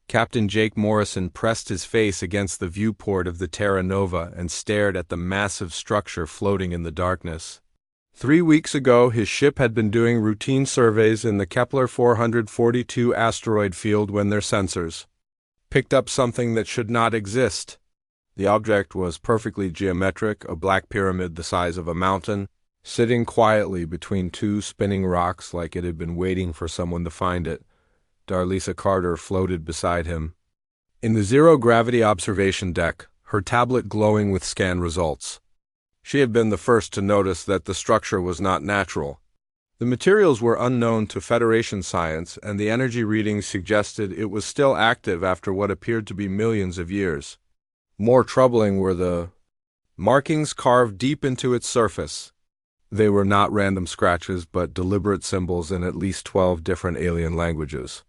Captain Jake Morrison pressed his face against the viewport of the Terra Nova and stared at the massive structure floating in the darkness. 3 weeks ago, his ship had been doing routine surveys in the Kepler 442 asteroid field when their sensors picked up something that should not exist. The object was perfectly geometric, a black pyramid the size of a mountain, sitting quietly between two spinning rocks like it had been waiting for someone to find it. Darlisa Carter floated beside him. In the zero-gravity observation deck, her tablet glowing with scan results. She had been the first to notice that the structure was not natural. The materials were unknown to Federation science, and the energy readings suggested it was still active after what appeared to be millions of years. More troubling were the markings carved deep into its surface. They were not random scratches, but deliberate symbols in at least 12 different alien languages.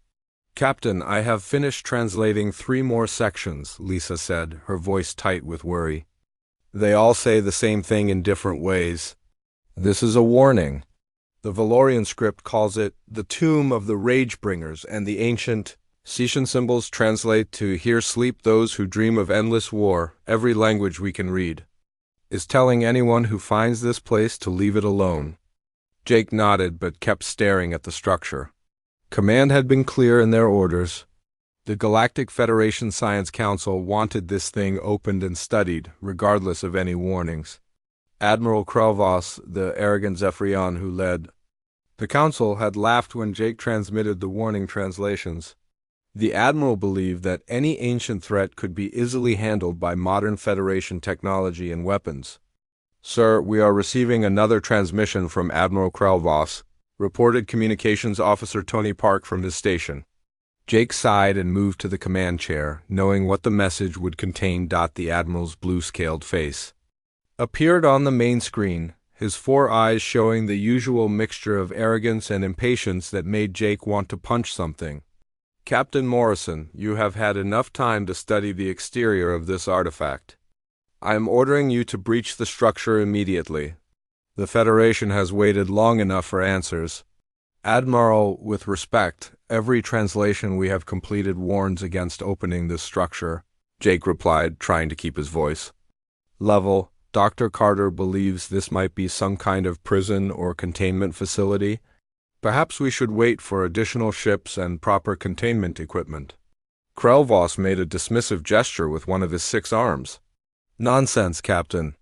"Captain, I have finished translating 3 more sections," Lisa said, her voice tight with worry. "They all say the same thing in different ways. This is a warning. The Valorian script calls it the Tomb of the Rage-Bringers, and the ancient Sician symbols translate to 'Here sleep those who dream of endless war.' Every language we can read is telling anyone who finds this place to leave it alone." Jake nodded but kept staring at the structure. Command had been clear in their orders. The Galactic Federation Science Council wanted this thing opened and studied, regardless of any warnings. Admiral Krelvos, the arrogant Zephyrion who led the council, had laughed when Jake transmitted the warning translations. The Admiral believed that any ancient threat could be easily handled by modern Federation technology and weapons. "Sir, we are receiving another transmission from Admiral Krelvos," reported Communications Officer Tony Park from his station. Jake sighed and moved to the command chair, knowing what the message would contain. The Admiral's blue-scaled face appeared on the main screen, his 4 eyes showing the usual mixture of arrogance and impatience that made Jake want to punch something. "Captain Morrison, you have had enough time to study the exterior of this artifact. I am ordering you to breach the structure immediately. The Federation has waited long enough for answers." "Admiral, with respect, every translation we have completed warns against opening this structure," Jake replied, trying to keep his voice level. "Dr. Carter believes this might be some kind of prison or containment facility. Perhaps we should wait for additional ships and proper containment equipment." Krelvos made a dismissive gesture with one of his 6 arms. "Nonsense, Captain.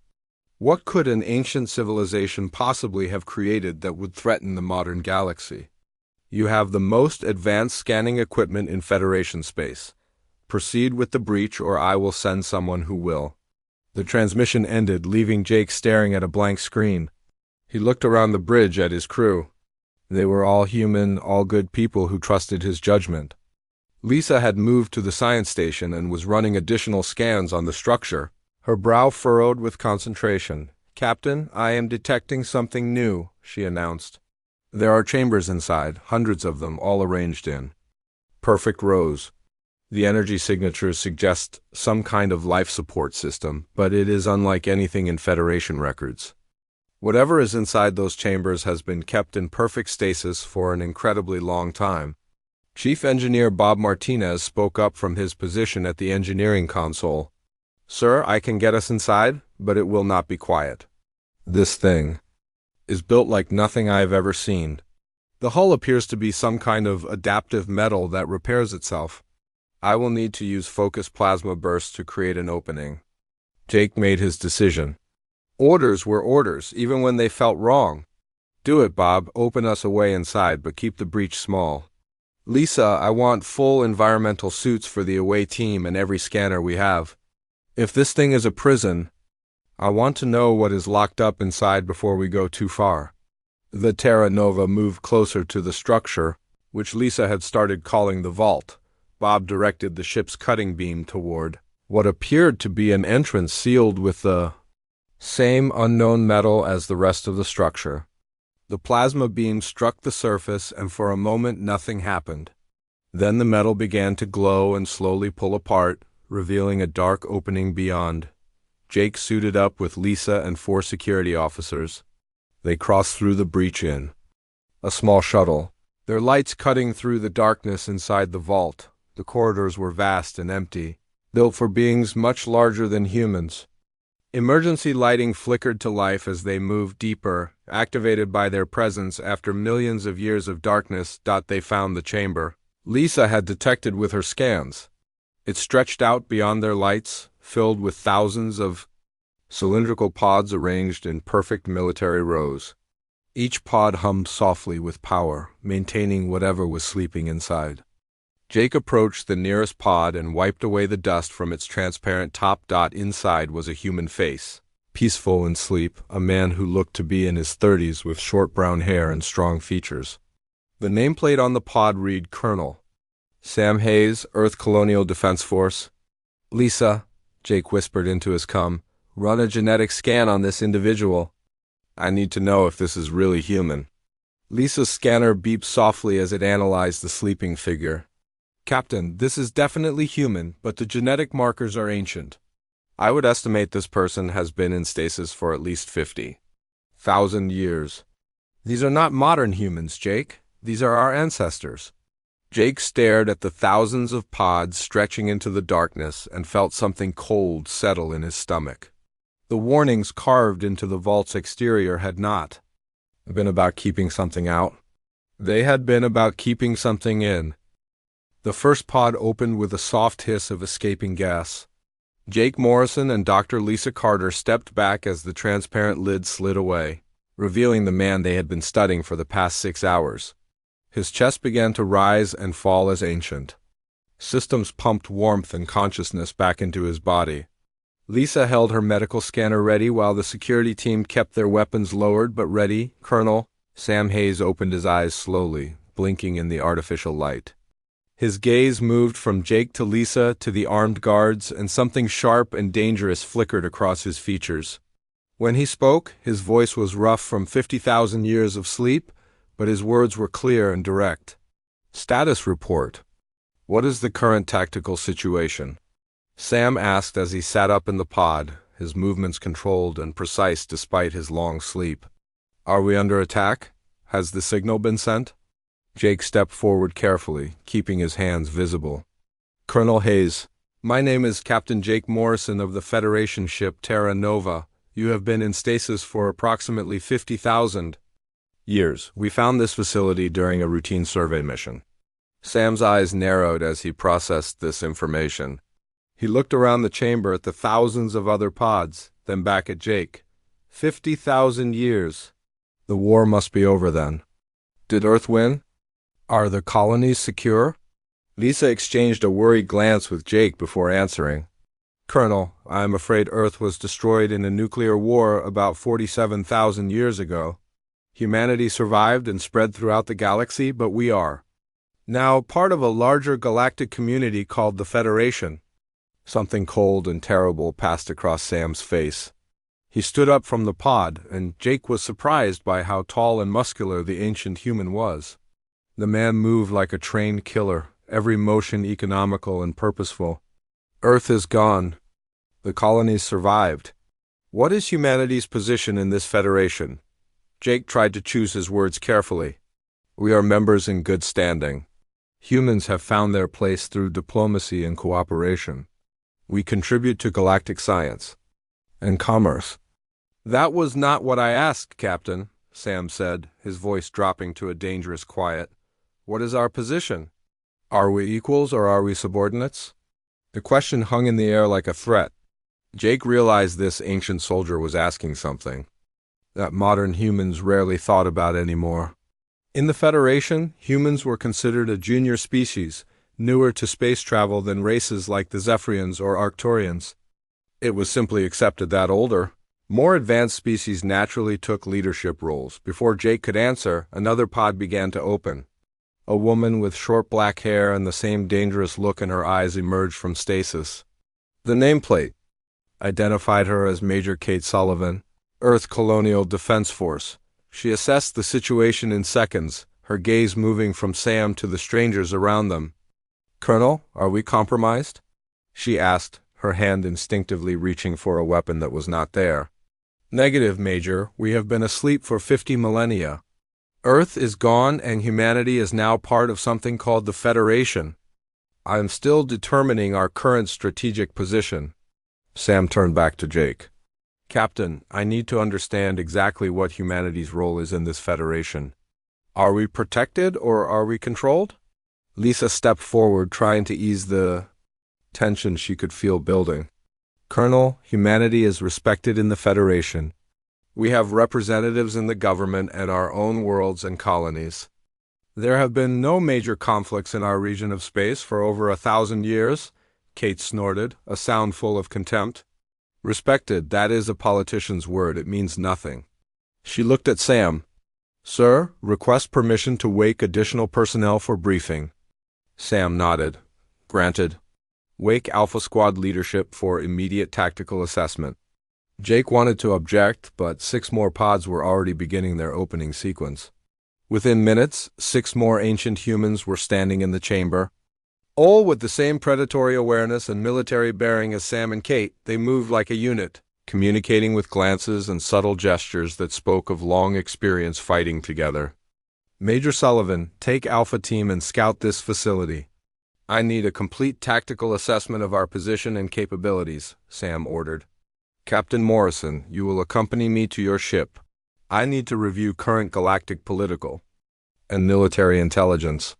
What could an ancient civilization possibly have created that would threaten the modern galaxy? You have the most advanced scanning equipment in Federation space. Proceed with the breach, or I will send someone who will." The transmission ended, leaving Jake staring at a blank screen. He looked around the bridge at his crew. They were all human, all good people who trusted his judgment. Lisa had moved to the science station and was running additional scans on the structure, her brow furrowed with concentration. "Captain, I am detecting something new," she announced. "There are chambers inside, hundreds of them, all arranged in perfect rows. The energy signatures suggest some kind of life support system, but it is unlike anything in Federation records. Whatever is inside those chambers has been kept in perfect stasis for an incredibly long time." Chief Engineer Bob Martinez spoke up from his position at the engineering console. "Sir, I can get us inside, but it will not be quiet. This thing is built like nothing I have ever seen. The hull appears to be some kind of adaptive metal that repairs itself. I will need to use focused plasma bursts to create an opening." Jake made his decision. Orders were orders, even when they felt wrong. "Do it, Bob. Open us a way inside, but keep the breach small." "Lisa, I want full environmental suits for the away team and every scanner we have. If this thing is a prison, I want to know what is locked up inside before we go too far." The Terra Nova moved closer to the structure, which Lisa had started calling the vault. Bob directed the ship's cutting beam toward what appeared to be an entrance sealed with the same unknown metal as the rest of the structure. The plasma beam struck the surface, and for a moment nothing happened. Then the metal began to glow and slowly pull apart, revealing a dark opening beyond. Jake suited up with Lisa and 4 security officers. They crossed through the breach in a small shuttle, their lights cutting through the darkness inside the vault. The corridors were vast and empty, built for beings much larger than humans. Emergency lighting flickered to life as they moved deeper, activated by their presence after millions of years of darkness. They found the chamber Lisa had detected with her scans. It stretched out beyond their lights, filled with thousands of cylindrical pods arranged in perfect military rows. Each pod hummed softly with power, maintaining whatever was sleeping inside. Jake approached the nearest pod and wiped away the dust from its transparent top. Inside was a human face, peaceful in sleep, a man who looked to be in his 30s with short brown hair and strong features. The nameplate on the pod read Colonel Sam Hayes, Earth Colonial Defense Force. Lisa, Jake whispered into his run a genetic scan on this individual. I need to know if this is really human. Lisa's scanner beeped softly as it analyzed the sleeping figure. Captain, this is definitely human, but the genetic markers are ancient. I would estimate this person has been in stasis for at least 50,000 years. These are not modern humans, Jake. These are our ancestors. Jake stared at the thousands of pods stretching into the darkness and felt something cold settle in his stomach. The warnings carved into the vault's exterior had not been about keeping something out. They had been about keeping something in. The first pod opened with a soft hiss of escaping gas. Jake Morrison and Dr. Lisa Carter stepped back as the transparent lid slid away, revealing the man they had been studying for the past 6 hours. His chest began to rise and fall as ancient. Systems pumped warmth and consciousness back into his body. Lisa held her medical scanner ready while the security team kept their weapons lowered but ready. Colonel Sam Hayes opened his eyes slowly, blinking in the artificial light. His gaze moved from Jake to Lisa to the armed guards, and something sharp and dangerous flickered across his features. When he spoke, his voice was rough from 50,000 years of sleep, but his words were clear and direct. Status report. What is the current tactical situation? Sam asked as he sat up in the pod, his movements controlled and precise despite his long sleep. Are we under attack? Has the signal been sent? Jake stepped forward carefully, keeping his hands visible. Colonel Hayes, my name is Captain Jake Morrison of the Federation ship Terra Nova. You have been in stasis for approximately 50,000 years. We found this facility during a routine survey mission. Sam's eyes narrowed as he processed this information. He looked around the chamber at the thousands of other pods, then back at Jake. 50,000 years. The war must be over then. Did Earth win? Are the colonies secure? Lisa exchanged a worried glance with Jake before answering. Colonel, I am afraid Earth was destroyed in a nuclear war about 47,000 years ago. Humanity survived and spread throughout the galaxy, but we are now part of a larger galactic community called the Federation. Something cold and terrible passed across Sam's face. He stood up from the pod, and Jake was surprised by how tall and muscular the ancient human was. The man moved like a trained killer, every motion economical and purposeful. Earth is gone. The colonies survived. What is humanity's position in this federation? Jake tried to choose his words carefully. We are members in good standing. Humans have found their place through diplomacy and cooperation. We contribute to galactic science and commerce. That was not what I asked, Captain, Sam said, his voice dropping to a dangerous quiet. What is our position? Are we equals or are we subordinates? The question hung in the air like a threat. Jake realized this ancient soldier was asking something that modern humans rarely thought about anymore. In the Federation, humans were considered a junior species, newer to space travel than races like the Zephyrians or Arcturians. It was simply accepted that older, more advanced species naturally took leadership roles. Before Jake could answer, another pod began to open. A woman with short black hair and the same dangerous look in her eyes emerged from stasis. The nameplate identified her as Major Kate Sullivan, Earth Colonial Defense Force. She assessed the situation in seconds, her gaze moving from Sam to the strangers around them. Colonel, are we compromised? She asked, her hand instinctively reaching for a weapon that was not there. Negative, Major. We have been asleep for 50 millennia. Earth is gone and humanity is now part of something called the Federation. I am still determining our current strategic position. Sam turned back to Jake. Captain, I need to understand exactly what humanity's role is in this federation. Are we protected or are we controlled? Lisa stepped forward, trying to ease the tension she could feel building. Colonel, humanity is respected in the Federation. We have representatives in the government and our own worlds and colonies. There have been no major conflicts in our region of space for over 1,000 years, Kate snorted, a sound full of contempt. Respected, that is a politician's word, it means nothing. She looked at Sam. Sir, request permission to wake additional personnel for briefing. Sam nodded. Granted. Wake Alpha Squad leadership for immediate tactical assessment. Jake wanted to object, but 6 more pods were already beginning their opening sequence. Within minutes, 6 more ancient humans were standing in the chamber. All with the same predatory awareness and military bearing as Sam and Kate, they moved like a unit, communicating with glances and subtle gestures that spoke of long experience fighting together. Major Sullivan, take Alpha Team and scout this facility. I need a complete tactical assessment of our position and capabilities, Sam ordered. Captain Morrison, you will accompany me to your ship. I need to review current galactic political and military intelligence.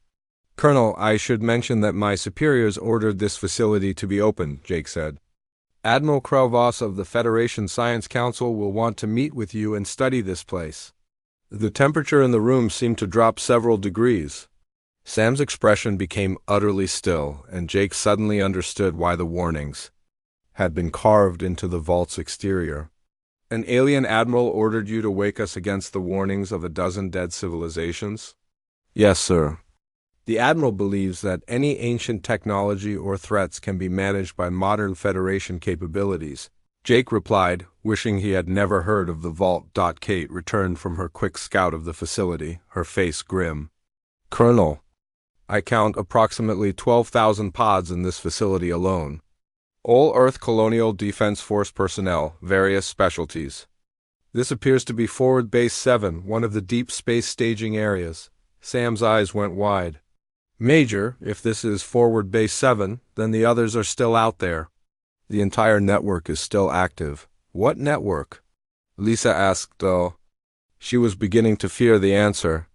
Colonel, I should mention that my superiors ordered this facility to be opened, Jake said. Admiral Krelvos of the Federation Science Council will want to meet with you and study this place. The temperature in the room seemed to drop several degrees. Sam's expression became utterly still, and Jake suddenly understood why the warnings had been carved into the vault's exterior. An alien admiral ordered you to wake us against the warnings of 12 dead civilizations? Yes, sir. The admiral believes that any ancient technology or threats can be managed by modern Federation capabilities. Jake replied, wishing he had never heard of the vault. Kate returned from her quick scout of the facility, her face grim. Colonel, I count approximately 12,000 pods in this facility alone. All Earth Colonial Defense Force personnel, various specialties. This appears to be Forward Base 7, one of the deep space staging areas. Sam's eyes went wide. Major, if this is Forward Base 7, then the others are still out there. The entire network is still active. What network? Lisa asked, though. She was beginning to fear the answer.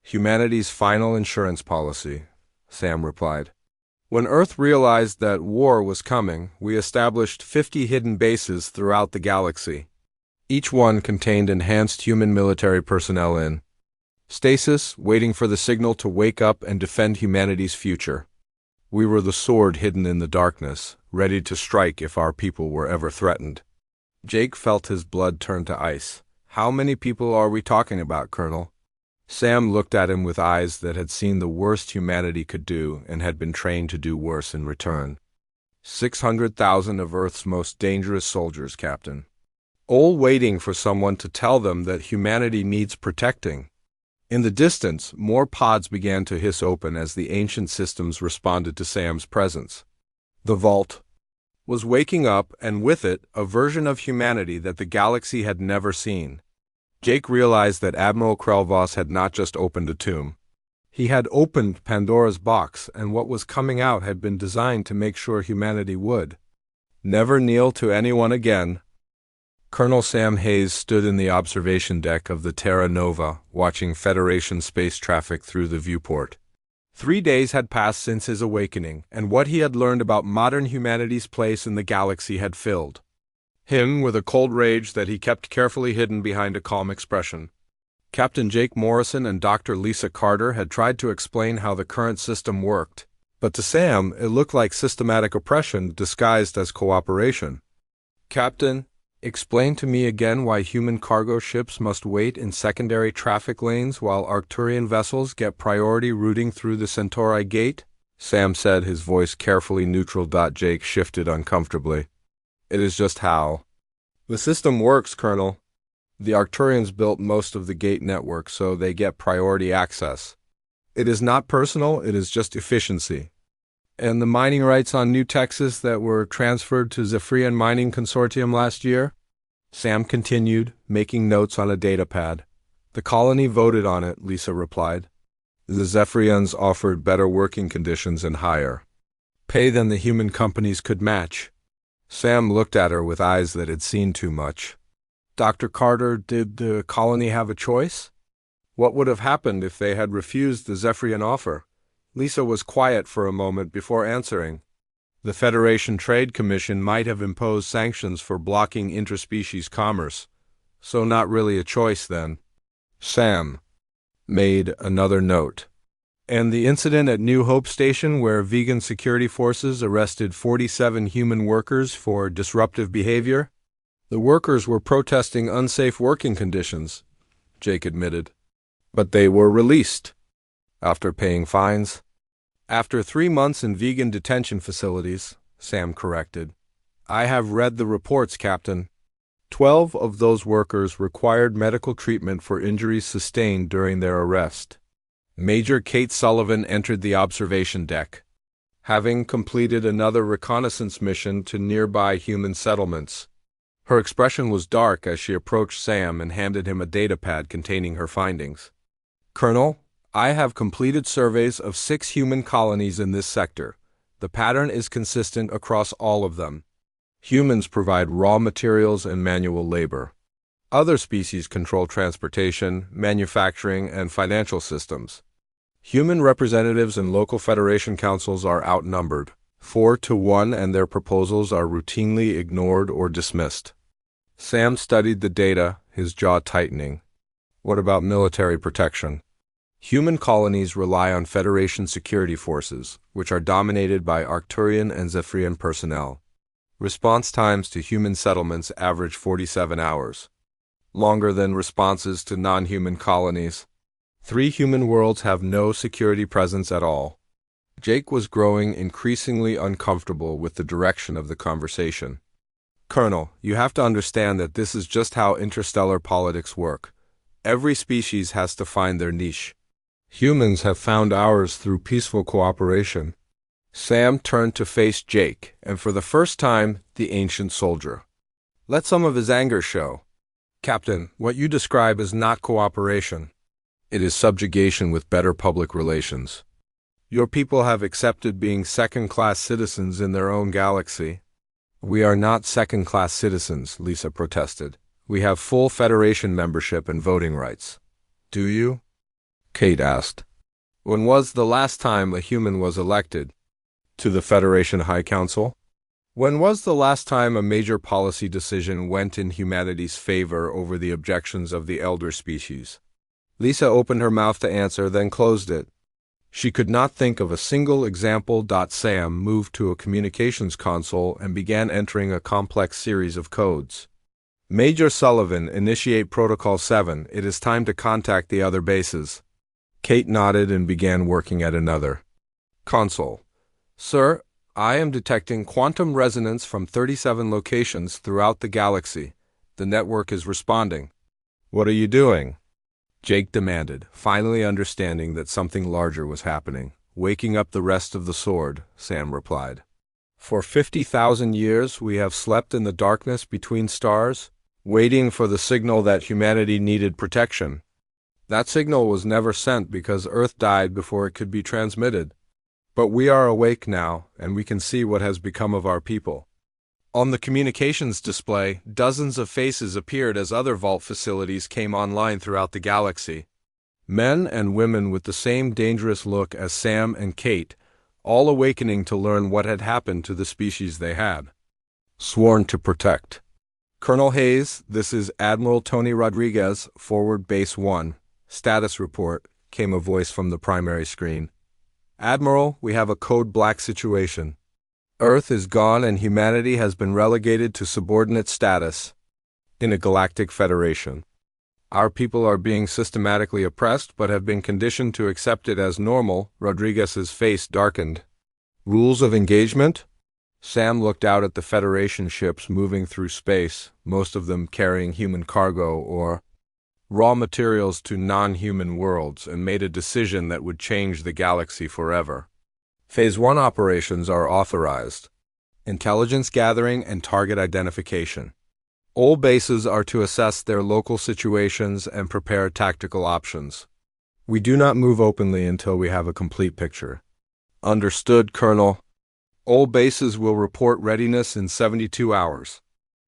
Humanity's final insurance policy, Sam replied. When Earth realized that war was coming, we established 50 hidden bases throughout the galaxy. Each one contained enhanced human military personnel in stasis, waiting for the signal to wake up and defend humanity's future. We were the sword hidden in the darkness, ready to strike if our people were ever threatened. Jake felt his blood turn to ice. How many people are we talking about, Colonel? Sam looked at him with eyes that had seen the worst humanity could do and had been trained to do worse in return. 600,000 of Earth's most dangerous soldiers, Captain. All waiting for someone to tell them that humanity needs protecting. In the distance, more pods began to hiss open as the ancient systems responded to Sam's presence. The vault was waking up, and with it, a version of humanity that the galaxy had never seen. Jake realized that Admiral Krelvos had not just opened a tomb. He had opened Pandora's box, and what was coming out had been designed to make sure humanity would never kneel to anyone again. Colonel Sam Hayes stood in the observation deck of the Terra Nova, watching Federation space traffic through the viewport. 3 days had passed since his awakening, and what he had learned about modern humanity's place in the galaxy had filled him with a cold rage that he kept carefully hidden behind a calm expression. Captain Jake Morrison and Dr. Lisa Carter had tried to explain how the current system worked, but to Sam it looked like systematic oppression disguised as cooperation. Captain, explain to me again why human cargo ships must wait in secondary traffic lanes while Arcturian vessels get priority routing through the Centauri Gate? Sam said, his voice carefully neutral. Jake shifted uncomfortably. It is just how the system works, Colonel. The Arcturians built most of the gate network, so they get priority access. It is not personal, it is just efficiency. And the mining rights on New Texas that were transferred to Zephyrian Mining Consortium last year? Sam continued, making notes on a datapad. The colony voted on it, Lisa replied. The Zephyrians offered better working conditions and higher Pay than the human companies could match. Sam looked at her with eyes that had seen too much. Dr. Carter, did the colony have a choice? What would have happened if they had refused the Zephyrian offer? Lisa was quiet for a moment before answering. The Federation Trade Commission might have imposed sanctions for blocking interspecies commerce, so not really a choice then. Sam made another note. And the incident at New Hope Station where vegan security forces arrested 47 human workers for disruptive behavior? The workers were protesting unsafe working conditions, Jake admitted. But they were released. After paying fines. After 3 months in vegan detention facilities, Sam corrected. I have read the reports, Captain. 12 of those workers required medical treatment for injuries sustained during their arrest. Major Kate Sullivan entered the observation deck, having completed another reconnaissance mission to nearby human settlements. Her expression was dark as she approached Sam and handed him a datapad containing her findings. Colonel, I have completed surveys of 6 human colonies in this sector. The pattern is consistent across all of them. Humans provide raw materials and manual labor. Other species control transportation, manufacturing, and financial systems. Human representatives and local federation councils are outnumbered, 4-1, and their proposals are routinely ignored or dismissed. Sam studied the data, his jaw tightening. What about military protection? Human colonies rely on Federation security forces, which are dominated by Arcturian and Zephyrian personnel. Response times to human settlements average 47 hours. Longer than responses to non-human colonies. 3 human worlds have no security presence at all. Jake was growing increasingly uncomfortable with the direction of the conversation. Colonel, you have to understand that this is just how interstellar politics work. Every species has to find their niche. Humans have found ours through peaceful cooperation. Sam turned to face Jake, and for the first time, the ancient soldier. Let some of his anger show. Captain, what you describe is not cooperation. It is subjugation with better public relations. Your people have accepted being second-class citizens in their own galaxy. We are not second-class citizens, Lisa protested. We have full Federation membership and voting rights. Do you? Kate asked. When was the last time a human was elected? To the Federation High Council? When was the last time a major policy decision went in humanity's favor over the objections of the elder species? Lisa opened her mouth to answer, then closed it. She could not think of a single example. Sam moved to a communications console and began entering a complex series of codes. Major Sullivan, initiate Protocol 7. It is time to contact the other bases. Kate nodded and began working at another console. Sir, I am detecting quantum resonance from 37 locations throughout the galaxy. The network is responding. What are you doing? Jake demanded, finally understanding that something larger was happening. Waking up the rest of the sword, Sam replied. For 50,000 years we have slept in the darkness between stars, waiting for the signal that humanity needed protection. That signal was never sent because Earth died before it could be transmitted. But we are awake now, and we can see what has become of our people. On the communications display, dozens of faces appeared as other vault facilities came online throughout the galaxy. Men and women with the same dangerous look as Sam and Kate, all awakening to learn what had happened to the species they had sworn to protect. Colonel Hayes, this is Admiral Tony Rodriguez, Forward Base 1. Status report, came a voice from the primary screen. Admiral, we have a code black situation. Earth is gone and humanity has been relegated to subordinate status in a galactic federation. Our people are being systematically oppressed but have been conditioned to accept it as normal. Rodriguez's face darkened. Rules of engagement? Sam looked out at the Federation ships moving through space, most of them carrying human cargo or raw materials to non-human worlds, and made a decision that would change the galaxy forever. Phase 1 operations are authorized. Intelligence gathering and target identification. All bases are to assess their local situations and prepare tactical options. We do not move openly until we have a complete picture. Understood, Colonel. All bases will report readiness in 72 hours.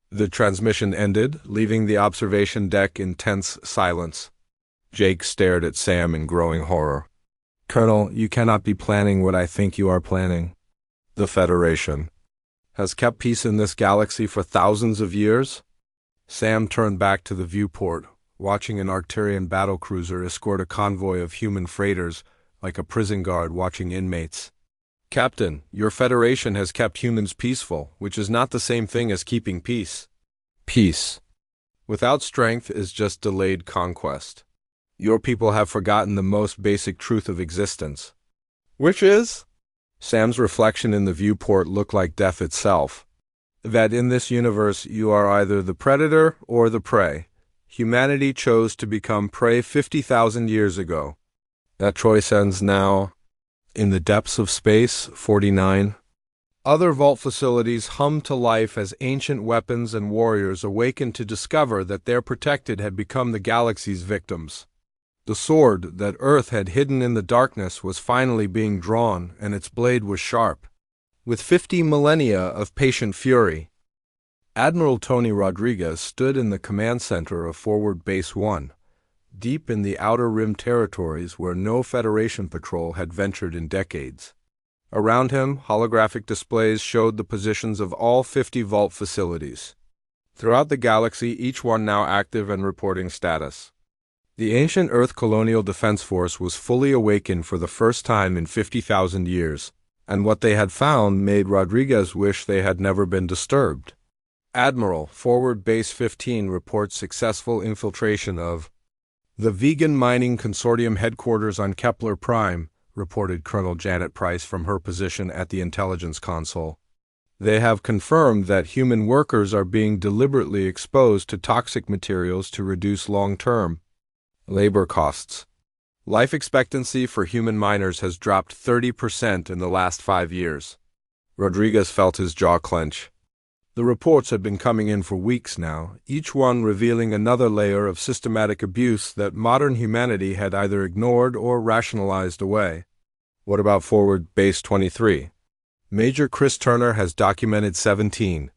The transmission ended, leaving the observation deck in tense silence. Jake stared at Sam in growing horror. Colonel, you cannot be planning what I think you are planning. The Federation has kept peace in this galaxy for thousands of years? Sam turned back to the viewport, watching an Arcturian battlecruiser escort a convoy of human freighters like a prison guard watching inmates. Captain, your Federation has kept humans peaceful, which is not the same thing as keeping peace. Peace without strength is just delayed conquest. Your people have forgotten the most basic truth of existence. Which is? Sam's reflection in the viewport looked like death itself. That in this universe you are either the predator or the prey. Humanity chose to become prey 50,000 years ago. That choice ends now. In the depths of space, 49. Other vault facilities hummed to life as ancient weapons and warriors awakened to discover that their protected had become the galaxy's victims. The sword that Earth had hidden in the darkness was finally being drawn, and its blade was sharp. With 50 millennia of patient fury, Admiral Tony Rodriguez stood in the command center of Forward Base 1, deep in the Outer Rim territories where no Federation patrol had ventured in decades. Around him, holographic displays showed the positions of all 50 vault facilities. Throughout the galaxy, each one now active and reporting status. The ancient Earth Colonial Defense Force was fully awakened for the first time in 50,000 years, and what they had found made Rodriguez wish they had never been disturbed. Admiral, Forward Base 15 reports successful infiltration of the Vegan Mining Consortium headquarters on Kepler Prime, reported Colonel Janet Price from her position at the intelligence console. They have confirmed that human workers are being deliberately exposed to toxic materials to reduce long-term labor costs. Life expectancy for human miners has dropped 30% in the last 5 years. Rodriguez felt his jaw clench. The reports had been coming in for weeks now, each one revealing another layer of systematic abuse that modern humanity had either ignored or rationalized away. What about Forward Base 23? Major Chris Turner has documented 17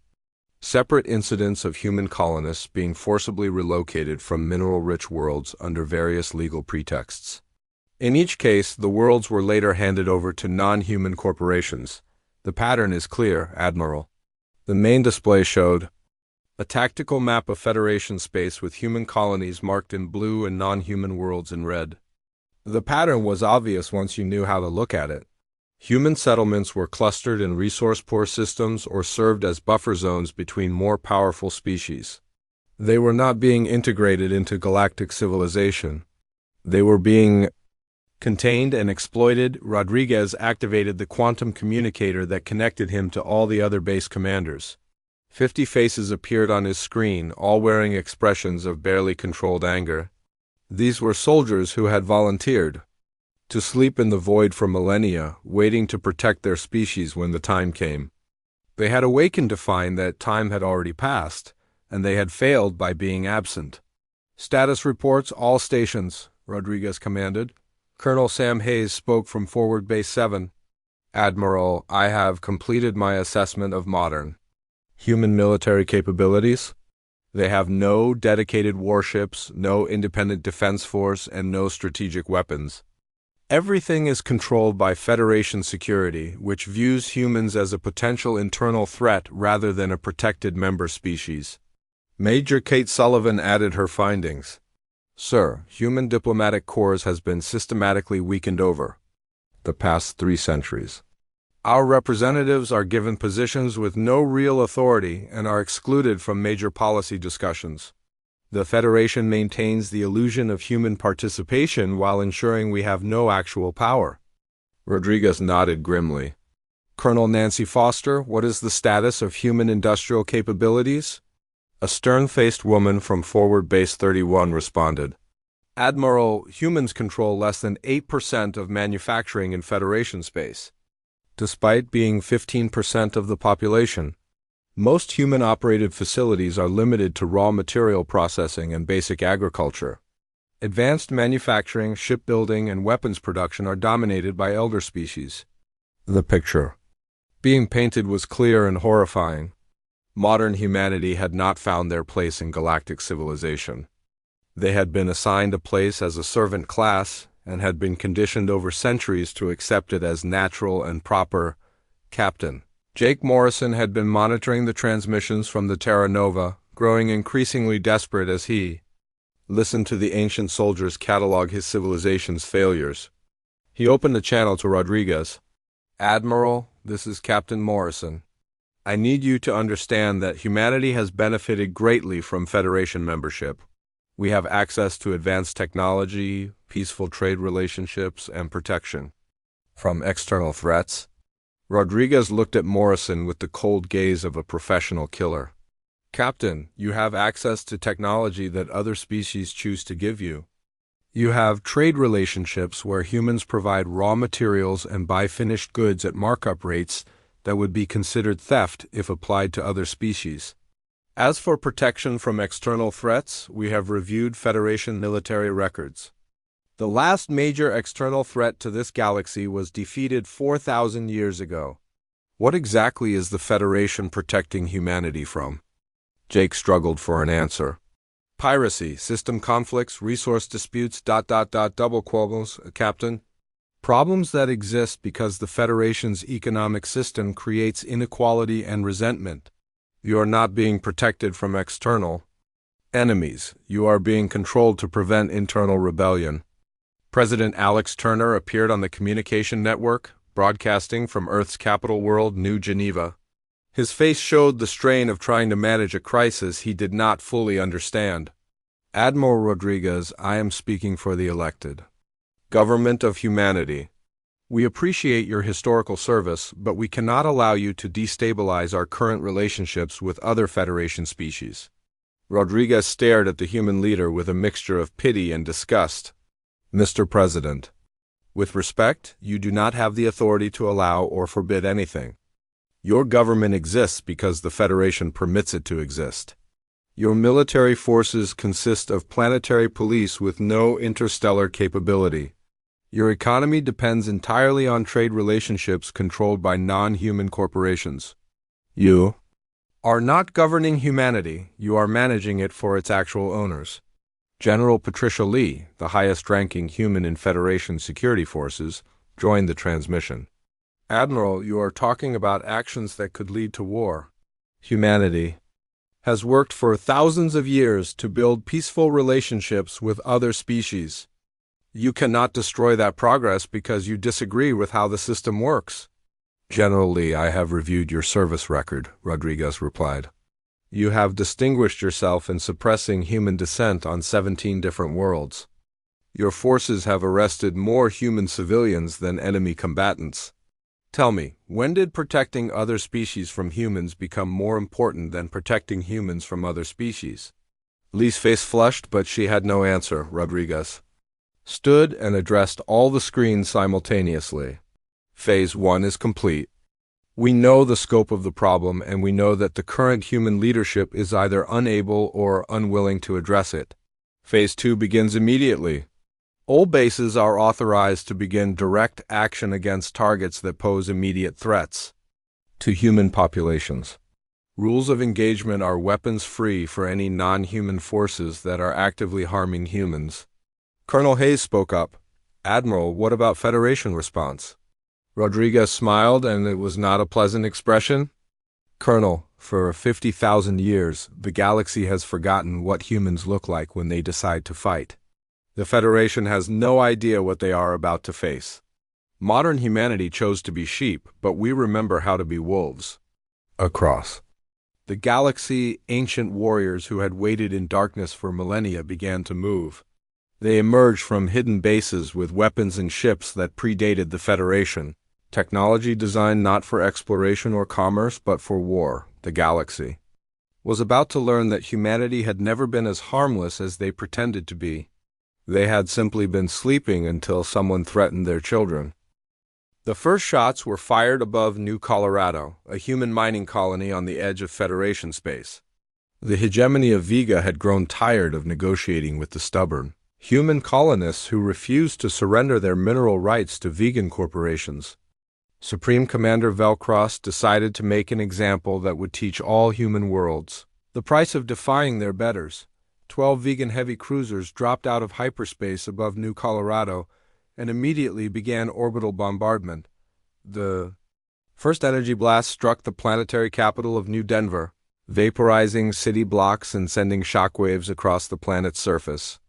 separate incidents of human colonists being forcibly relocated from mineral-rich worlds under various legal pretexts. In each case, the worlds were later handed over to non-human corporations. The pattern is clear, Admiral. The main display showed a tactical map of Federation space with human colonies marked in blue and non-human worlds in red. The pattern was obvious once you knew how to look at it. Human settlements were clustered in resource-poor systems or served as buffer zones between more powerful species. They were not being integrated into galactic civilization. They were being contained and exploited. Rodriguez activated the quantum communicator that connected him to all the other base commanders. 50 faces appeared on his screen, all wearing expressions of barely controlled anger. These were soldiers who had volunteered to sleep in the void for millennia, waiting to protect their species when the time came. They had awakened to find that time had already passed, and they had failed by being absent. "Status reports, all stations," Rodriguez commanded. Colonel Sam Hayes spoke from Forward Base 7. "Admiral, I have completed my assessment of modern human military capabilities. They have no dedicated warships, no independent defense force, and no strategic weapons. Everything is controlled by Federation security, which views humans as a potential internal threat rather than a protected member species." Major Kate Sullivan added her findings. "Sir, human diplomatic corps has been systematically weakened over the past 3 centuries. Our representatives are given positions with no real authority and are excluded from major policy discussions. The Federation maintains the illusion of human participation while ensuring we have no actual power." Rodriguez nodded grimly. "Colonel Nancy Foster, what is the status of human industrial capabilities?" A stern-faced woman from Forward Base 31 responded. "Admiral, humans control less than 8% of manufacturing in Federation space. Despite being 15% of the population, most human-operated facilities are limited to raw material processing and basic agriculture. Advanced manufacturing, shipbuilding, and weapons production are dominated by elder species." The picture Being painted was clear and horrifying. Modern humanity had not found their place in galactic civilization. They had been assigned a place as a servant class and had been conditioned over centuries to accept it as natural and proper. Captain Jake Morrison had been monitoring the transmissions from the Terra Nova, growing increasingly desperate as he listened to the ancient soldiers catalog his civilization's failures. He opened the channel to Rodriguez. "Admiral, this is Captain Morrison. I need you to understand that humanity has benefited greatly from Federation membership. We have access to advanced technology, peaceful trade relationships, and protection from external threats." Rodriguez looked at Morrison with the cold gaze of a professional killer. "Captain, you have access to technology that other species choose to give you. You have trade relationships where humans provide raw materials and buy finished goods at markup rates that would be considered theft if applied to other species. As for protection from external threats, we have reviewed Federation military records. The last major external threat to this galaxy was defeated 4,000 years ago. What exactly is the Federation protecting humanity from?" Jake struggled for an answer. "Piracy, system conflicts, resource disputes, double quibbles, Captain. Problems that exist because the Federation's economic system creates inequality and resentment. You are not being protected from external enemies. You are being controlled to prevent internal rebellion." President Alex Turner appeared on the communication network, broadcasting from Earth's capital world, New Geneva. His face showed the strain of trying to manage a crisis he did not fully understand. "Admiral Rodriguez, I am speaking for the elected government of humanity. We appreciate your historical service, but we cannot allow you to destabilize our current relationships with other Federation species." Rodriguez stared at the human leader with a mixture of pity and disgust. "Mr. President, with respect, you do not have the authority to allow or forbid anything. Your government exists because the Federation permits it to exist. Your military forces consist of planetary police with no interstellar capability. Your economy depends entirely on trade relationships controlled by non-human corporations. You are not governing humanity, you are managing it for its actual owners." General Patricia Lee, the highest-ranking human in Federation security forces, joined the transmission. "Admiral, you are talking about actions that could lead to war. Humanity has worked for thousands of years to build peaceful relationships with other species. You cannot destroy that progress because you disagree with how the system works." "General Lee, I have reviewed your service record," Rodriguez replied. "You have distinguished yourself in suppressing human dissent on 17 different worlds. Your forces have arrested more human civilians than enemy combatants. Tell me, when did protecting other species from humans become more important than protecting humans from other species?" Lee's face flushed, but she had no answer. Rodriguez stood and addressed all the screens simultaneously. "Phase 1 is complete. We know the scope of the problem, and we know that the current human leadership is either unable or unwilling to address it. Phase 2 begins immediately. All bases are authorized to begin direct action against targets that pose immediate threats to human populations. Rules of engagement are weapons-free for any non-human forces that are actively harming humans." Colonel Hayes spoke up. "Admiral, what about Federation response?" Rodriguez smiled, and it was not a pleasant expression. "Colonel, for 50,000 years, the galaxy has forgotten what humans look like when they decide to fight. The Federation has no idea what they are about to face. Modern humanity chose to be sheep, but we remember how to be wolves." Across the galaxy, ancient warriors who had waited in darkness for millennia began to move. They emerged from hidden bases with weapons and ships that predated the Federation, technology designed not for exploration or commerce but for war. The galaxy was about to learn that humanity had never been as harmless as they pretended to be. They had simply been sleeping until someone threatened their children. The first shots were fired above New Colorado, a human mining colony on the edge of Federation space. The hegemony of Vega had grown tired of negotiating with the stubborn human colonists who refused to surrender their mineral rights to vegan corporations. Supreme Commander Velcross decided to make an example that would teach all human worlds the price of defying their betters. 12 vegan heavy cruisers dropped out of hyperspace above New Colorado and immediately began orbital bombardment. The first energy blast struck the planetary capital of New Denver, vaporizing city blocks and sending shockwaves across the planet's surface.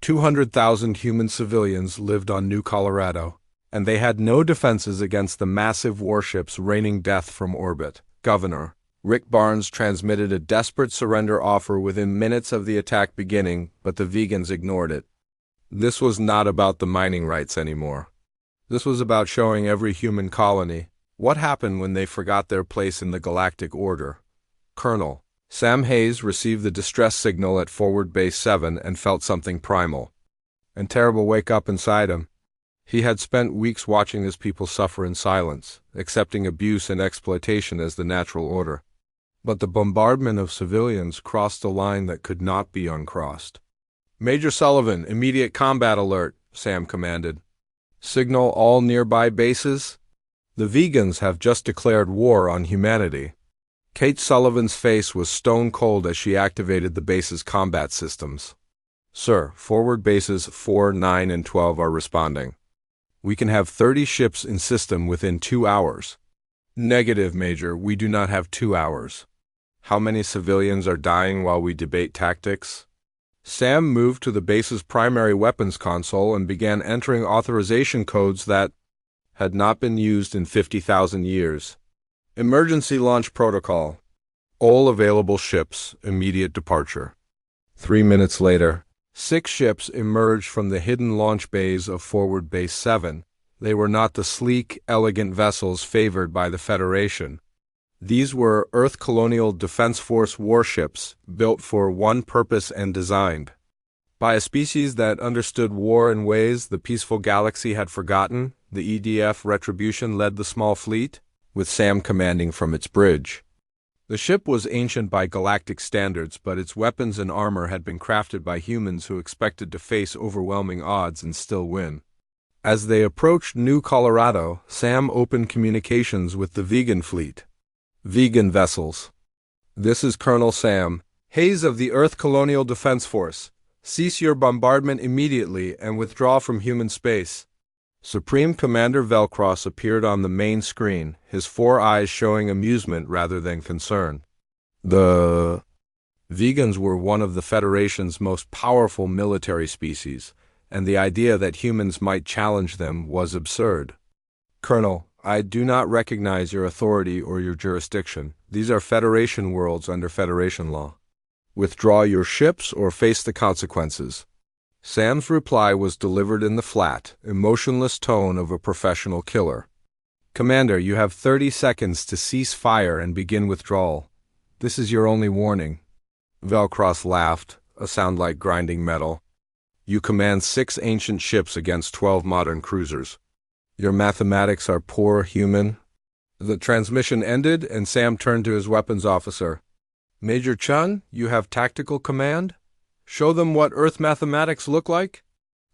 200,000 human civilians lived on New Colorado, and they had no defenses against the massive warships raining death from orbit. Governor Rick Barnes transmitted a desperate surrender offer within minutes of the attack beginning, but the vegans ignored it. This was not about the mining rights anymore. This was about showing every human colony what happened when they forgot their place in the galactic order. Colonel Sam Hayes received the distress signal at Forward Base 7 and felt something primal and terrible wake up inside him. He had spent weeks watching his people suffer in silence, accepting abuse and exploitation as the natural order. But the bombardment of civilians crossed a line that could not be uncrossed. "Major Sullivan, immediate combat alert," Sam commanded. "Signal all nearby bases. The vegans have just declared war on humanity." Kate Sullivan's face was stone cold as she activated the base's combat systems. "Sir, forward bases 4, 9, and 12 are responding. We can have 30 ships in system within 2 hours." "Negative, Major. We do not have 2 hours. How many civilians are dying while we debate tactics?" Sam moved to the base's primary weapons console and began entering authorization codes that had not been used in 50,000 years. "Emergency launch protocol. All available ships, immediate departure." 3 minutes later, 6 ships emerged from the hidden launch bays of Forward Base 7. They were not the sleek, elegant vessels favored by the Federation. These were Earth Colonial Defense Force warships, built for one purpose and designed by a species that understood war in ways the peaceful galaxy had forgotten. The EDF Retribution led the small fleet, with Sam commanding from its bridge. The ship was ancient by galactic standards, but its weapons and armor had been crafted by humans who expected to face overwhelming odds and still win. As they approached New Colorado, Sam opened communications with the vegan fleet. "Vegan vessels. This is Colonel Sam Hayes of the Earth Colonial Defense Force. Cease your bombardment immediately and withdraw from human space." Supreme Commander Velcross appeared on the main screen, his 4 eyes showing amusement rather than concern. The vegans were one of the Federation's most powerful military species, and the idea that humans might challenge them was absurd. "Colonel, I do not recognize your authority or your jurisdiction. These are Federation worlds under Federation law. Withdraw your ships or face the consequences." Sam's reply was delivered in the flat, emotionless tone of a professional killer. "Commander, you have 30 seconds to cease fire and begin withdrawal. This is your only warning." Velcross laughed, a sound like grinding metal. "You command 6 ancient ships against 12 modern cruisers. Your mathematics are poor, human." The transmission ended, and Sam turned to his weapons officer. "Major Chun, you have tactical command? Show them what Earth mathematics look like."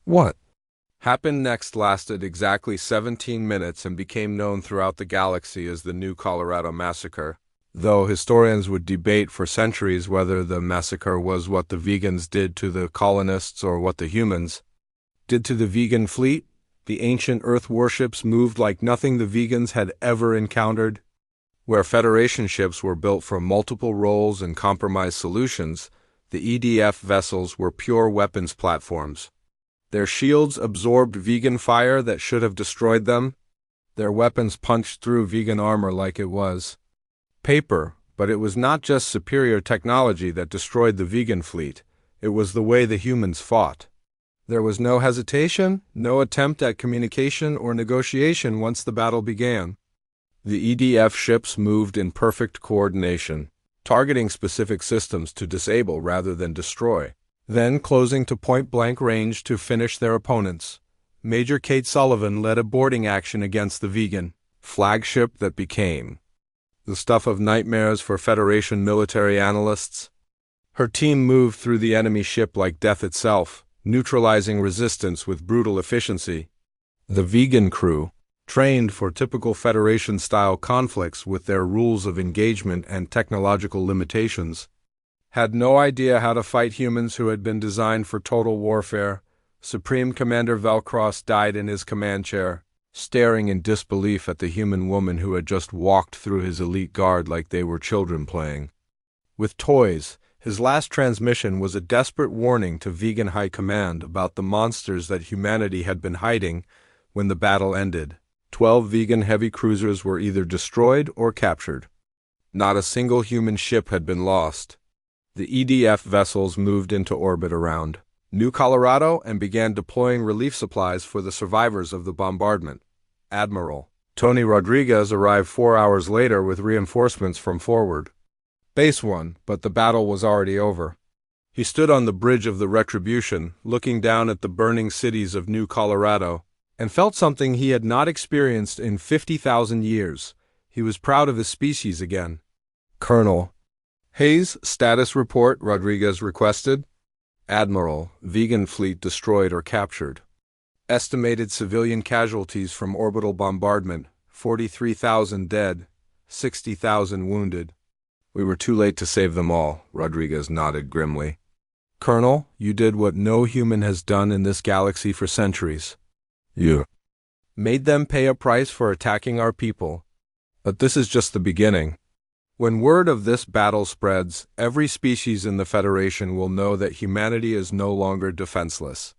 "What happened next lasted exactly 17 minutes and became known throughout the galaxy as the New Colorado Massacre, though historians would debate for centuries whether the massacre was what the vegans did to the colonists or what the humans did to the vegan fleet. The ancient Earth warships moved like nothing the vegans had ever encountered. Where Federation ships were built for multiple roles and compromise solutions, the EDF vessels were pure weapons platforms. Their shields absorbed vegan fire that should have destroyed them. Their weapons punched through vegan armor like it was paper, but it was not just superior technology that destroyed the vegan fleet. It was the way the humans fought. There was no hesitation, no attempt at communication or negotiation once the battle began. The EDF ships moved in perfect coordination, targeting specific systems to disable rather than destroy, then closing to point-blank range to finish their opponents. Major Kate Sullivan led a boarding action against the vegan flagship that became the stuff of nightmares for Federation military analysts. Her team moved through the enemy ship like death itself, neutralizing resistance with brutal efficiency. The vegan crew trained for typical Federation-style conflicts with their rules of engagement and technological limitations, had no idea how to fight humans who had been designed for total warfare. Supreme Commander Velcross died in his command chair, staring in disbelief at the human woman who had just walked through his elite guard like they were children playing with toys. His last transmission was a desperate warning to Vegan High Command about the monsters that humanity had been hiding when the battle ended. 12 vegan heavy cruisers were either destroyed or captured. Not a single human ship had been lost. The EDF vessels moved into orbit around New Colorado and began deploying relief supplies for the survivors of the bombardment. Admiral Tony Rodriguez arrived 4 hours later with reinforcements from forward Base 1, but the battle was already over. He stood on the bridge of the Retribution, looking down at the burning cities of New Colorado, and felt something he had not experienced in 50,000 years. He was proud of his species again. Colonel Hayes, status report, Rodriguez requested. Admiral, vegan fleet destroyed or captured. Estimated civilian casualties from orbital bombardment, 43,000 dead, 60,000 wounded. We were too late to save them all, Rodriguez nodded grimly. Colonel, you did what no human has done in this galaxy for centuries. You made them pay a price for attacking our people. But this is just the beginning. When word of this battle spreads, every species in the Federation will know that humanity is no longer defenseless.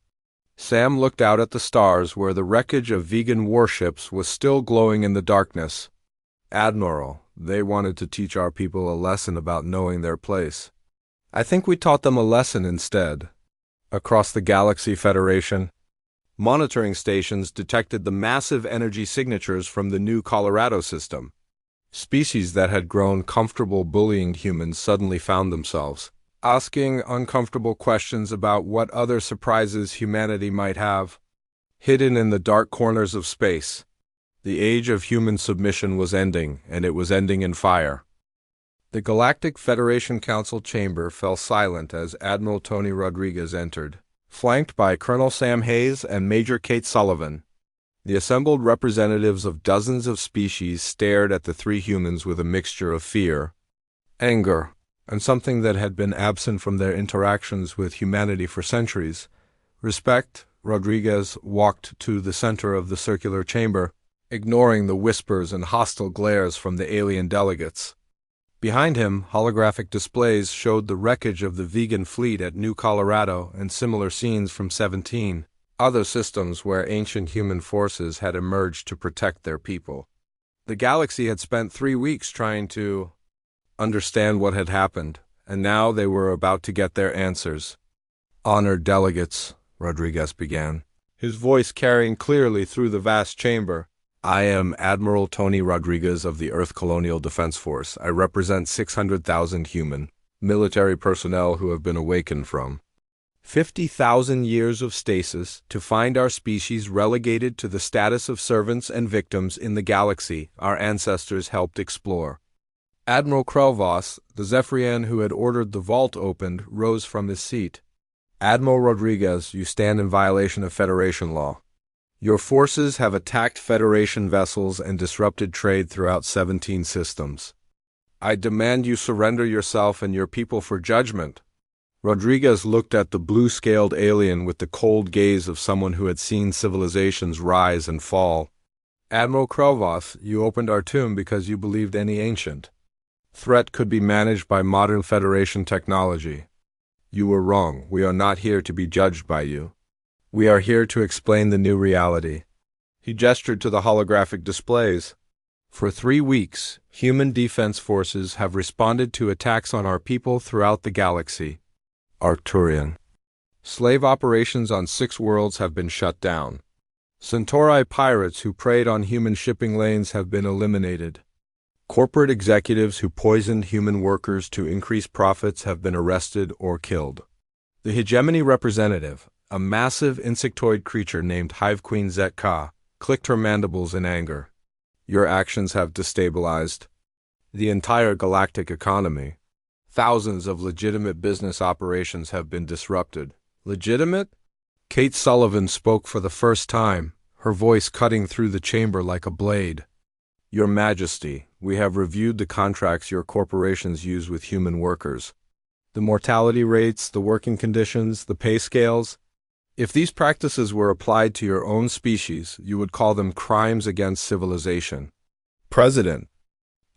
Sam looked out at the stars where the wreckage of vegan warships was still glowing in the darkness. Admiral, they wanted to teach our people a lesson about knowing their place. I think we taught them a lesson instead. Across the Galaxy Federation, monitoring stations detected the massive energy signatures from the New Colorado system. Species that had grown comfortable bullying humans suddenly found themselves asking uncomfortable questions about what other surprises humanity might have. Hidden in the dark corners of space, the age of human submission was ending, and it was ending in fire. The Galactic Federation Council chamber fell silent as Admiral Tony Rodriguez entered, flanked by Colonel Sam Hayes and Major Kate Sullivan. The assembled representatives of dozens of species stared at the three humans with a mixture of fear, anger, and something that had been absent from their interactions with humanity for centuries, respect. Rodriguez walked to the center of the circular chamber, ignoring the whispers and hostile glares from the alien delegates. Behind him, holographic displays showed the wreckage of the vegan fleet at New Colorado and similar scenes from 17 other systems where ancient human forces had emerged to protect their people. The galaxy had spent 3 weeks trying to understand what had happened, and now they were about to get their answers. Honored delegates, Rodriguez began, his voice carrying clearly through the vast chamber. I am Admiral Tony Rodriguez of the Earth Colonial Defense Force. I represent 600,000 human military personnel who have been awakened from 50,000 years of stasis to find our species relegated to the status of servants and victims in the galaxy our ancestors helped explore. Admiral Krelvos, the Zephyrian who had ordered the vault opened, rose from his seat. Admiral Rodriguez, you stand in violation of Federation law. Your forces have attacked Federation vessels and disrupted trade throughout 17 systems. I demand you surrender yourself and your people for judgment. Rodriguez looked at the blue-scaled alien with the cold gaze of someone who had seen civilizations rise and fall. Admiral Krelvos, you opened our tomb because you believed any ancient threat could be managed by modern Federation technology. You were wrong. We are not here to be judged by you. We are here to explain the new reality. He gestured to the holographic displays. For 3 weeks, human defense forces have responded to attacks on our people throughout the galaxy. Arcturian. Slave operations on 6 worlds have been shut down. Centauri pirates who preyed on human shipping lanes have been eliminated. Corporate executives who poisoned human workers to increase profits have been arrested or killed. The hegemony representative, a massive insectoid creature named Hive Queen Zetka, clicked her mandibles in anger. Your actions have destabilized the entire galactic economy. Thousands of legitimate business operations have been disrupted. Legitimate? Kate Sullivan spoke for the first time, her voice cutting through the chamber like a blade. Your Majesty, we have reviewed the contracts your corporations use with human workers. The mortality rates, the working conditions, the pay scales. If these practices were applied to your own species, you would call them crimes against civilization. President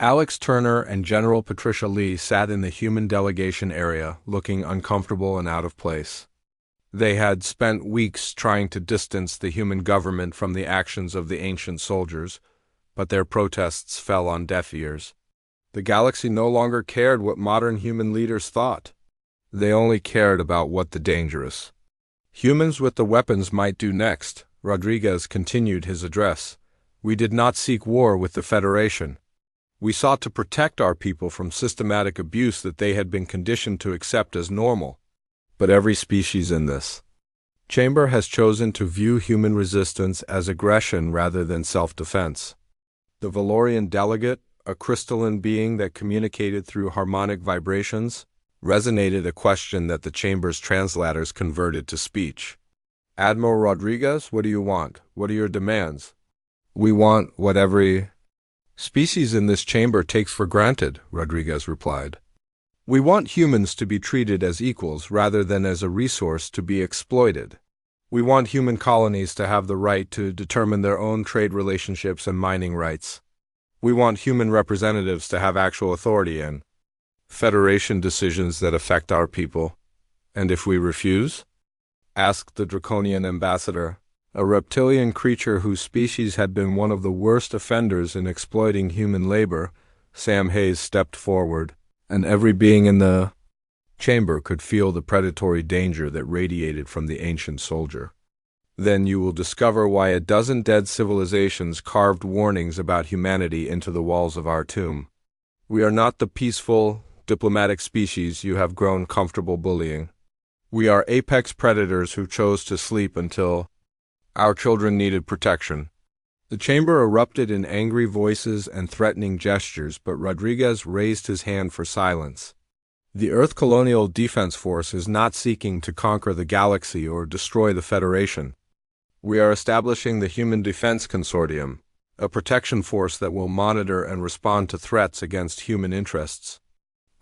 Alex Turner and General Patricia Lee sat in the human delegation area, looking uncomfortable and out of place. They had spent weeks trying to distance the human government from the actions of the ancient soldiers, but their protests fell on deaf ears. The galaxy no longer cared what modern human leaders thought. They only cared about what the dangerous humans with the weapons might do next. Rodriguez continued his address. We did not seek war with the Federation. We sought to protect our people from systematic abuse that they had been conditioned to accept as normal. But every species in this chamber has chosen to view human resistance as aggression rather than self-defense. The Valorian delegate, a crystalline being that communicated through harmonic vibrations, resonated a question that the chamber's translators converted to speech. Admiral Rodriguez, what do you want? What are your demands? We want what every species in this chamber takes for granted, Rodriguez replied. We want humans to be treated as equals rather than as a resource to be exploited. We want human colonies to have the right to determine their own trade relationships and mining rights. We want human representatives to have actual authority in Federation decisions that affect our people. And if we refuse? Asked the draconian ambassador, a reptilian creature whose species had been one of the worst offenders in exploiting human labor. Sam Hayes stepped forward, and every being in the chamber could feel the predatory danger that radiated from the ancient soldier. Then you will discover why a dozen dead civilizations carved warnings about humanity into the walls of our tomb. We are not the peaceful, diplomatic species you have grown comfortable bullying. We are apex predators who chose to sleep until our children needed protection. The chamber erupted in angry voices and threatening gestures, but Rodriguez raised his hand for silence. The Earth Colonial Defense Force is not seeking to conquer the galaxy or destroy the Federation. We are establishing the Human Defense Consortium, a protection force that will monitor and respond to threats against human interests.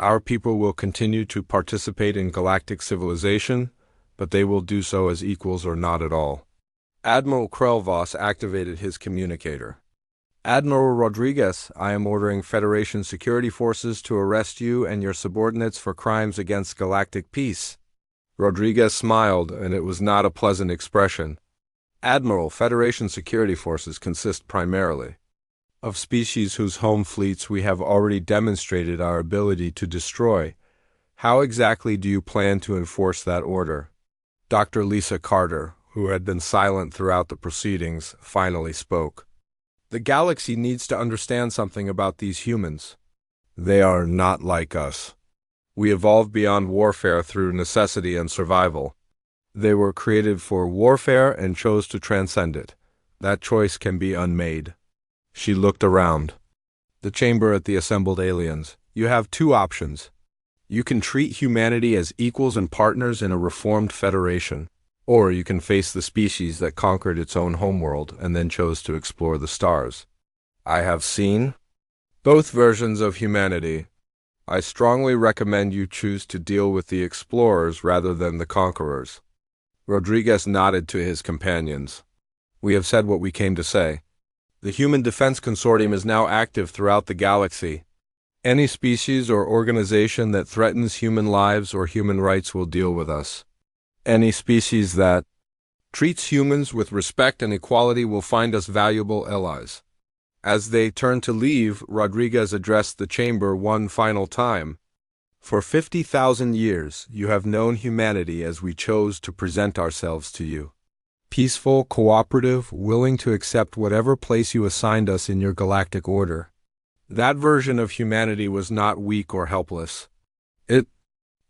Our people will continue to participate in galactic civilization, but they will do so as equals or not at all. Admiral Krelvoss activated his communicator. Admiral Rodriguez, I am ordering Federation security forces to arrest you and your subordinates for crimes against galactic peace. Rodriguez smiled, and it was not a pleasant expression. Admiral, Federation security forces consist primarily of species whose home fleets we have already demonstrated our ability to destroy. How exactly do you plan to enforce that order? Dr. Lisa Carter, who had been silent throughout the proceedings, finally spoke. The galaxy needs to understand something about these humans. They are not like us. We evolved beyond warfare through necessity and survival. They were created for warfare and chose to transcend it. That choice can be unmade. She looked around the chamber at the assembled aliens. You have two options. You can treat humanity as equals and partners in a reformed federation, or you can face the species that conquered its own homeworld and then chose to explore the stars. I have seen both versions of humanity. I strongly recommend you choose to deal with the explorers rather than the conquerors. Rodriguez nodded to his companions. We have said what we came to say. The Human Defense Consortium is now active throughout the galaxy. Any species or organization that threatens human lives or human rights will deal with us. Any species that treats humans with respect and equality will find us valuable allies. As they turned to leave, Rodriguez addressed the chamber one final time. For 50,000 years, you have known humanity as we chose to present ourselves to you. Peaceful, cooperative, willing to accept whatever place you assigned us in your galactic order. That version of humanity was not weak or helpless. It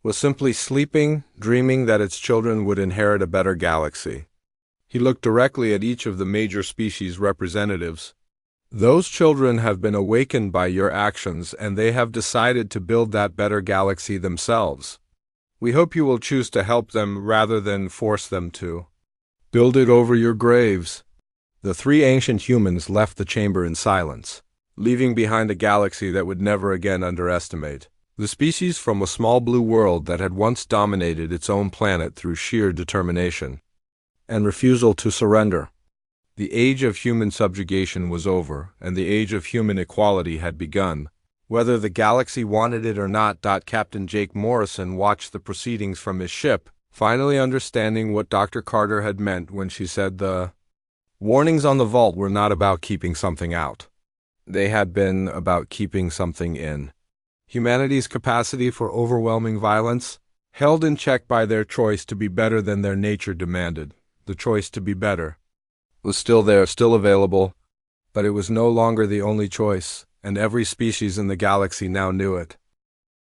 was simply sleeping, dreaming that its children would inherit a better galaxy. He looked directly at each of the major species representatives. Those children have been awakened by your actions, and they have decided to build that better galaxy themselves. We hope you will choose to help them rather than force them to build it over your graves. The three ancient humans left the chamber in silence, leaving behind a galaxy that would never again underestimate. The species from a small blue world that had once dominated its own planet through sheer determination and refusal to surrender. The age of human subjugation was over, and the age of human equality had begun. Whether the galaxy wanted it or not, Captain Jake Morrison watched the proceedings from his ship, finally understanding what Dr. Carter had meant when she said the warnings on the vault were not about keeping something out. They had been about keeping something in. Humanity's capacity for overwhelming violence, held in check by their choice to be better than their nature demanded. The choice to be better was still there, still available, but it was no longer the only choice, and every species in the galaxy now knew it.